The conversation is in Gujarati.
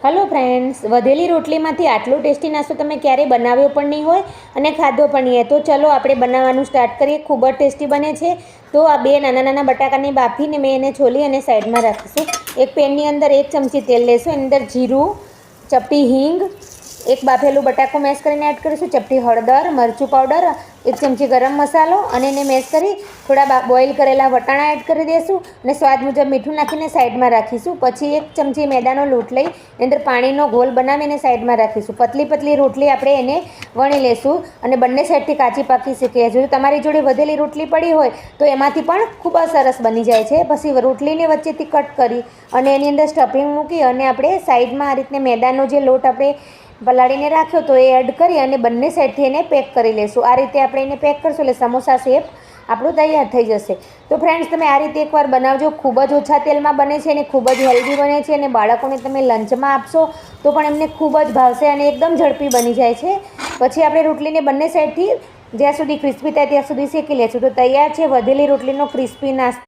હલો ફ્રેન્ડ્સ, વધેલી રોટલીમાંથી આટલો ટેસ્ટી નાસ્તો તમે ક્યારેય બનાવ્યો પણ નહીં હોય અને ખાધો પણ નહીં હોય. તો ચલો આપણે બનાવવાનું સ્ટાર્ટ કરીએ. ખૂબ જ ટેસ્ટી બને છે. તો આ બે નાના નાના બટાકાને બાફીને મેં એને છોલી અને સાઈડમાં રાખીશું. એક પેનની અંદર 1 ચમચી તેલ લેશું. એની અંદર જીરું, ચપટી હિંગ, એક બાફેલું બટાકો મેશ કરીને એડ કરીશું, ચપટી હળદર, મરચું પાવડર, 1 ચમચી ગરમ મસાલો અને એને મેશ કરી થોડા બોઇલ કરેલા વટાણા એડ કરી દઈશું અને સ્વાદ મુજબ મીઠું નાખીને સાઈડમાં રાખીશું. પછી 1 ચમચી મેદાનો લોટ લઈ એની અંદર પાણીનો ગોળ બનાવીને સાઈડમાં રાખીશું. પતલી પતલી રોટલી આપણે એને વણી લેશું અને બંને સાઈડથી કાચી પાકી શીખીએ. જો તમારી જોડે વધેલી રોટલી પડી હોય તો એમાંથી પણ ખૂબ જ સરસ બની જાય છે. પછી રોટલીને વચ્ચેથી કટ કરી અને એની અંદર સ્ટફિંગ મૂકી અને આપણે સાઈડમાં આ રીતને મેદાનો જે લોટ આપણે પલાળીને રાખ્યો તો એ એડ કરી અને બંને સાઈડથી એને પેક કરી લઈશું. આ રીતે આપણે એને પેક કરીશું એટલે સમોસા શેપ આપણું તૈયાર થઈ જશે. તો ફ્રેન્ડ્સ, તમે આ રીતે એકવાર બનાવજો. ખૂબ જ ઓછા તેલમાં બને છે અને ખૂબ જ હેલ્ધી બને છે અને બાળકોને તમે લંચમાં આપશો તો પણ એમને ખૂબ જ ભાવશે અને એકદમ ઝડપી બની જાય છે. પછી આપણે રોટલીને બંને સાઈડથી જ્યાં સુધી ક્રિસ્પી થાય ત્યાં સુધી શેકી લઈશું. તો તૈયાર છે વધેલી રોટલીનો ક્રિસ્પી નાસ્તો.